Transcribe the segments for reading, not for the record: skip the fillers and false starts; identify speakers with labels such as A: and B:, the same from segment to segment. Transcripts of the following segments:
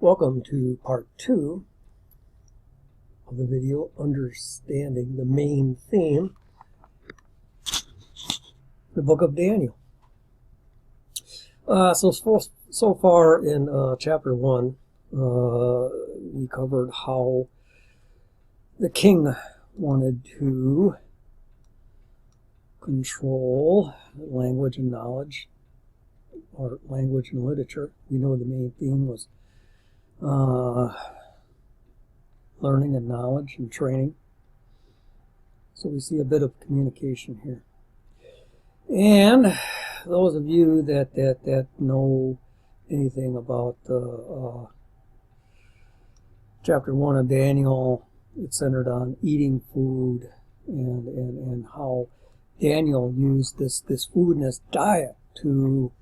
A: Welcome to part 2 of the video, understanding the main theme, the book of Daniel. So far in chapter 1, we covered how the king wanted to control language and knowledge, or language and literature. We know the main theme was learning and knowledge and training. So we see a bit of communication here. And those of you that know anything about chapter 1 of Daniel, it's centered on eating food and how Daniel used this food and this diet to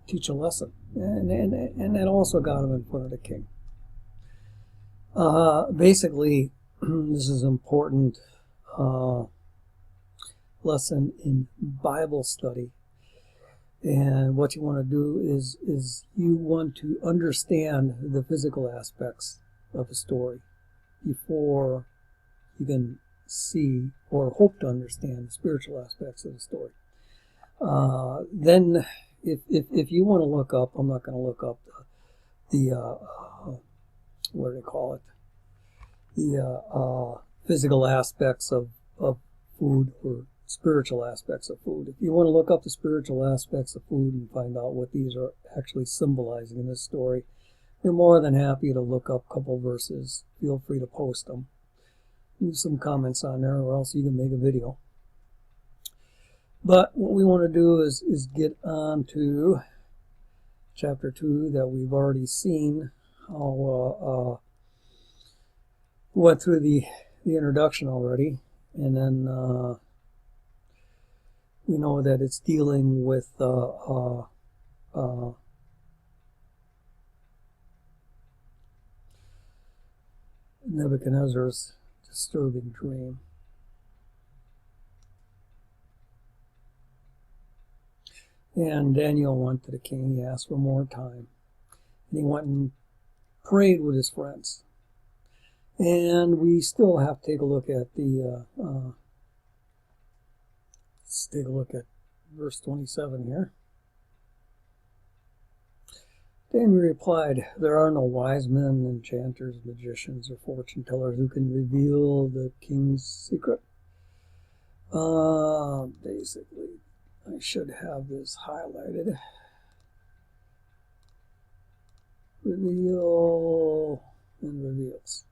A: teach a lesson, and that also got him in front of the king. Basically, this is an important lesson in Bible study, and what you want to do is you want to understand the physical aspects of a story before you can see or hope to understand the spiritual aspects of the story. Then if you want to look up, I'm not going to look up the what do they call it? The physical aspects of food, or spiritual aspects of food. If you want to look up the spiritual aspects of food and find out what these are actually symbolizing in this story, you're more than happy to look up a couple verses. Feel free to post them. Leave some comments on there, or else you can make a video. But what we want to do is get on to chapter 2 that we've already seen. How went through the introduction already, and then we know that it's dealing with Nebuchadnezzar's disturbing dream. And Daniel went to the king. He asked for more time, and he went and prayed with his friends. And we still have to take a look at the let's take a look at verse 27 here. Daniel replied, "There are no wise men, enchanters, magicians, or fortune tellers who can reveal the king's secret." Basically, I should have this highlighted. Reveal and reveals.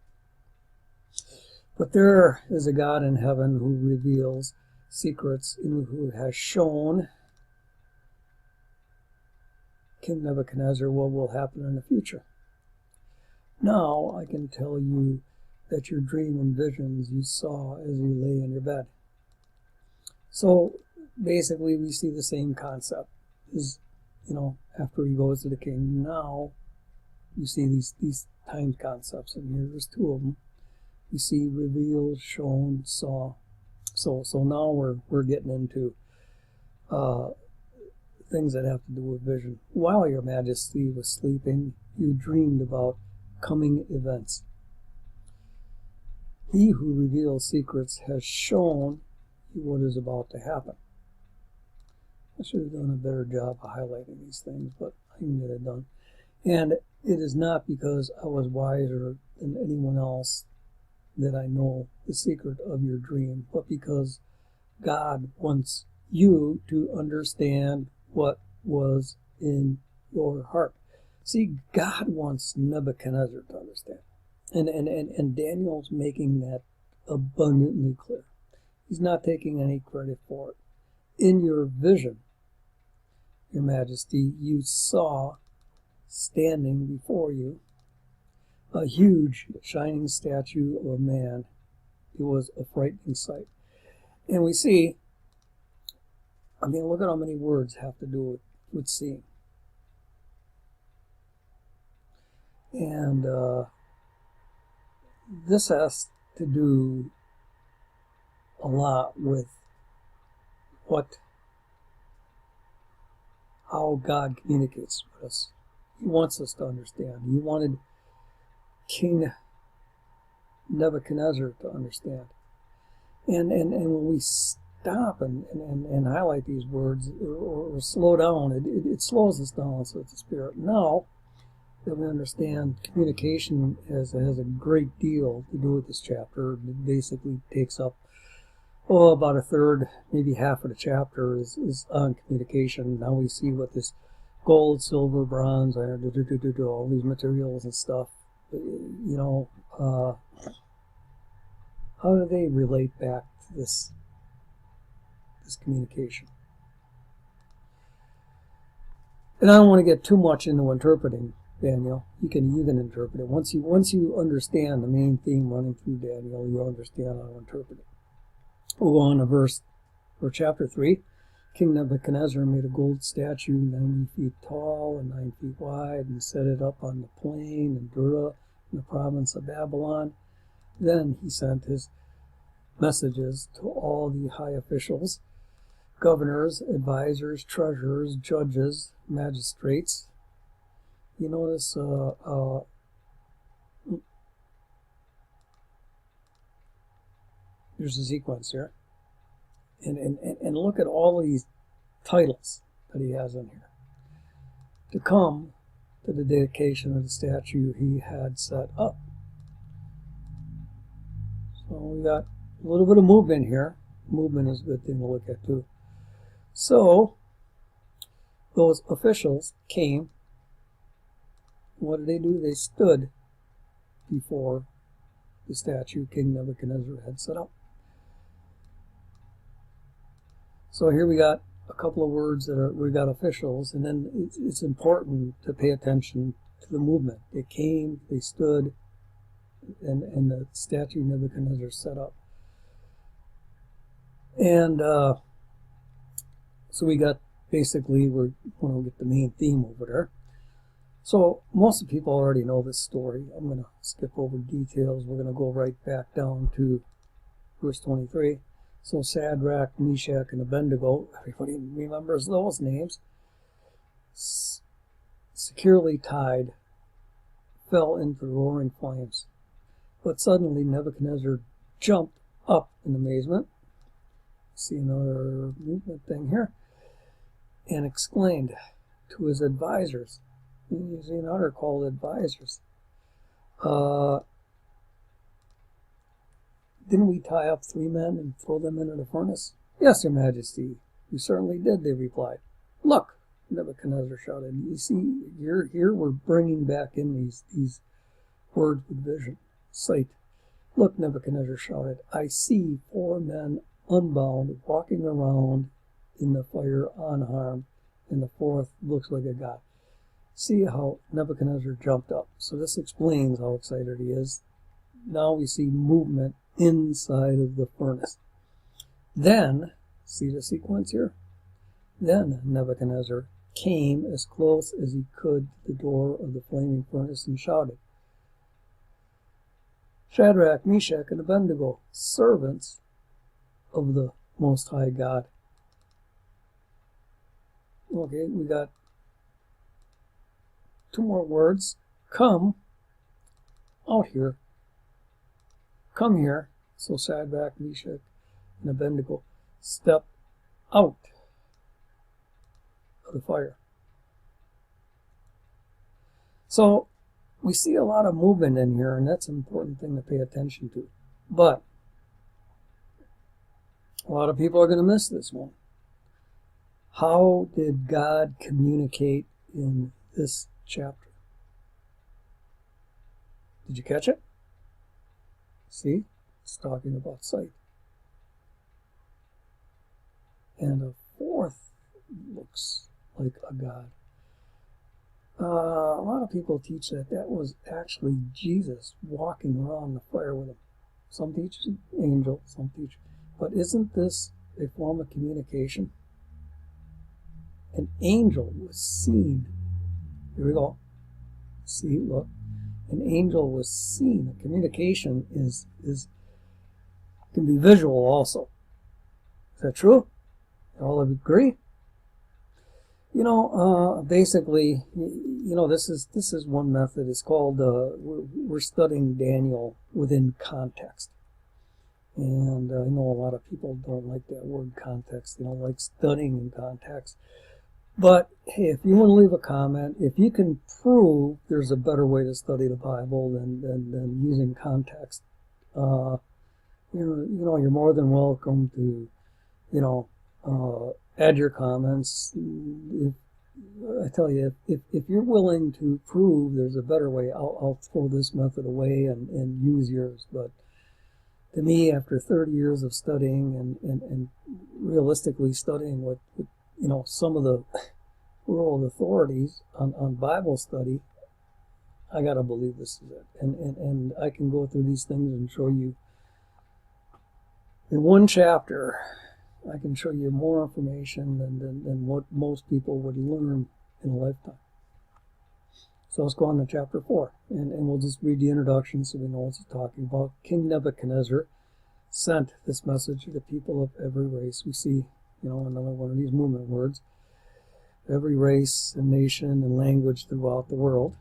A: But there is a God in heaven who reveals secrets, and who has shown King Nebuchadnezzar what will happen in the future. Now I can tell you that your dream and visions you saw as you lay in your bed. So basically, we see the same concept. Is, after he goes to the king, now you see these time concepts, and here there's two of them. We see revealed, shown, saw. So now we're getting into things that have to do with vision. While your majesty was sleeping, you dreamed about coming events. He who reveals secrets has shown you what is about to happen. I should have done a better job of highlighting these things, but I can get it done. And it is not because I was wiser than anyone else that I know the secret of your dream, but because God wants you to understand what was in your heart. See, God wants Nebuchadnezzar to understand. And Daniel's making that abundantly clear. He's not taking any credit for it. In your vision, your majesty, you saw standing before you a huge shining statue of a man. It was a frightening sight. And we see, look at how many words have to do with seeing. And this has to do a lot with what how God communicates with us. He wants us to understand. He wanted King Nebuchadnezzar to understand. And when we stop and highlight these words or slow down, it slows us down, so it's the Spirit. Now that we understand communication has a great deal to do with this chapter, it basically takes up about a third, maybe half of the chapter is on communication. Now we see what this gold, silver, bronze, iron, all these materials and stuff, how do they relate back to this communication? And I don't want to get too much into interpreting Daniel. You can interpret it. Once you understand the main theme running through Daniel, you'll understand how to interpret it. We'll go on to chapter 3. King Nebuchadnezzar made a gold statue 90 feet tall and 9 feet wide and set it up on the plain in Dura in the province of Babylon. Then he sent his messages to all the high officials, governors, advisors, treasurers, judges, magistrates. You notice there's a sequence here. And look at all of these titles that he has in here. To come to the dedication of the statue he had set up. So we got a little bit of movement here. Movement is a good thing to look at too. So those officials came. What did they do? They stood before the statue King Nebuchadnezzar had set up. So here we got a couple of words we got officials, and then it's important to pay attention to the movement. They came, they stood, and the statue Nebuchadnezzar set up. And so we got, basically, we're going to get the main theme over there. So most of the people already know this story. I'm going to skip over details. We're going to go right back down to verse 23. So Shadrach, Meshach, and Abednego, everybody remembers those names, securely tied, fell into the roaring flames. But suddenly Nebuchadnezzar jumped up in amazement. See another movement thing here. And exclaimed to his advisors. You see another called advisors. Didn't we tie up 3 men and throw them into the furnace? Yes, Your Majesty, we certainly did, they replied. Look, Nebuchadnezzar shouted. You see, here we're bringing back in these words with vision, sight. Look, Nebuchadnezzar shouted, I see 4 men unbound walking around in the fire unharmed, and the 4th looks like a god. See how Nebuchadnezzar jumped up. So this explains how excited he is. Now we see movement inside of the furnace. Then, see the sequence here? Then Nebuchadnezzar came as close as he could to the door of the flaming furnace and shouted, Shadrach, Meshach, and Abednego, servants of the Most High God. Okay, we got 2 more words. Come out here. Come here. So Shadrach, Meshach, and Abednego step out of the fire. So we see a lot of movement in here, and that's an important thing to pay attention to. But a lot of people are going to miss this one. How did God communicate in this chapter? Did you catch it? See? It's talking about sight. And a 4th looks like a god. A lot of people teach that was actually Jesus walking around the fire with him. Some teach an angel, some teach. But isn't this a form of communication? An angel was seen. Here we go. See, look. An angel was seen. Communication can be visual also. Is that true? All agree? Basically, this is one method. It's called we're studying Daniel within context, and I know a lot of people don't like that word context. They don't like studying in context. But hey, if you want to leave a comment, if you can prove there's a better way to study the Bible than using context, you're more than welcome to, add your comments. I tell you, if you're willing to prove there's a better way, I'll throw this method away and use yours. But to me, after 30 years of studying and realistically studying what some of the world authorities on Bible study, I gotta believe this is it. And I can go through these things and show you in one chapter. I can show you more information than what most people would learn in a lifetime. So let's go on to chapter 4, and we'll just read the introduction so we know what it's talking about. King Nebuchadnezzar sent this message to the people of every race. We see, another one of these movement words. Every race and nation and language throughout the world.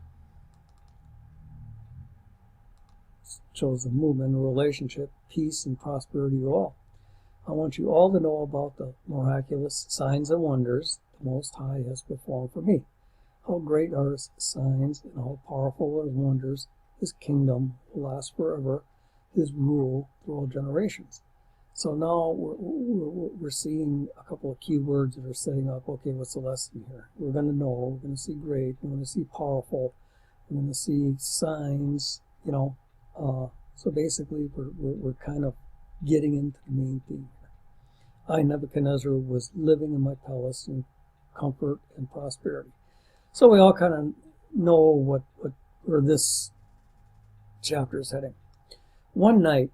A: It shows the movement, a relationship, peace, and prosperity to all. I want you all to know about the miraculous signs and wonders the Most High has performed for me. How great are his signs and how powerful are his wonders. His kingdom will last forever, his rule through all generations. So now we're seeing a couple of key words that are setting up, okay, what's the lesson here? We're going to know, we're going to see great, we're going to see powerful, we're going to see signs, so basically we're kind of getting into the main theme. I, Nebuchadnezzar, was living in my palace in comfort and prosperity. So we all kind of know where this chapter is heading. One night,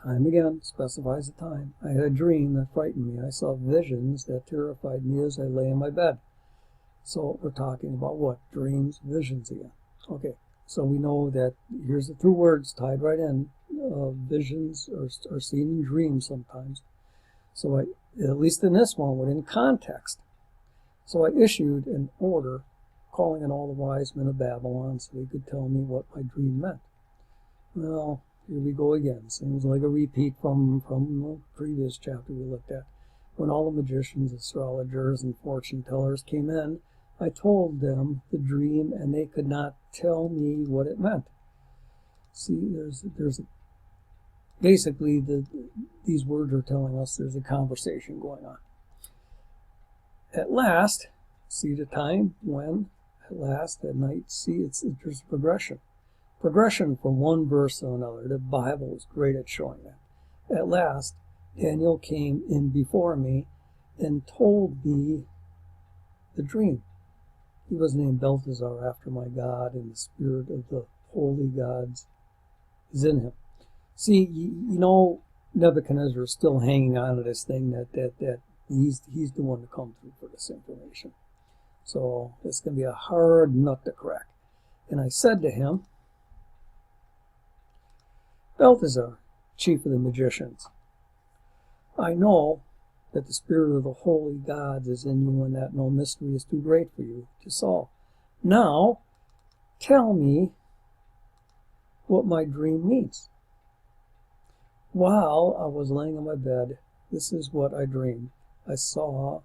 A: time again specifies the time, I had a dream that frightened me. I saw visions that terrified me as I lay in my bed. So we're talking about what? Dreams, visions again. Okay, so we know that here's the two words tied right in. Visions are seen in dreams sometimes. So at least in this one, we're in context. So I issued an order calling in all the wise men of Babylon so they could tell me what my dream meant. Well, here we go again. Seems like a repeat from the previous chapter we looked at. When all the magicians, astrologers, and fortune tellers came in, I told them the dream, and they could not tell me what it meant. See, there's basically these words are telling us there's a conversation going on. At last, see the time when, at last, at night, see there's progression. Progression from one verse to another. The Bible is great at showing that. At last, Daniel came in before me and told me the dream. He was named Belteshazzar after my God, and the spirit of the holy gods is in him. See, Nebuchadnezzar is still hanging on to this thing that he's the one to come through for this information. So it's going to be a hard nut to crack. And I said to him, Belteshazzar, chief of the magicians, I know that the spirit of the holy gods is in you and that no mystery is too great for you to solve. Now, tell me what my dream means. While I was laying in my bed, this is what I dreamed. I saw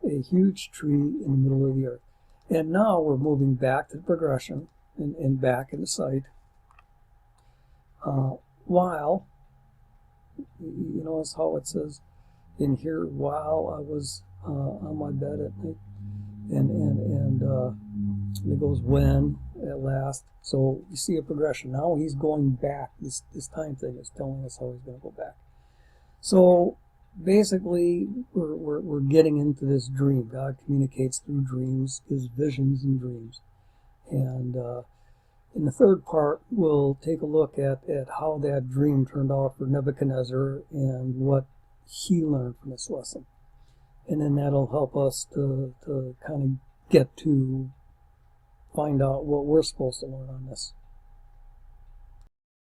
A: a huge tree in the middle of the earth. And now we're moving back to the progression and back into sight. While, notice how it says in here, while I was on my bed at night, and it goes when, at last. So you see a progression. Now he's going back. This time thing is telling us how he's going to go back. So basically, we're getting into this dream. God communicates through dreams, gives visions and dreams. And in the third part, we'll take a look at how that dream turned out for Nebuchadnezzar and what he learned from this lesson. And then that'll help us to kind of get to find out what we're supposed to learn on this.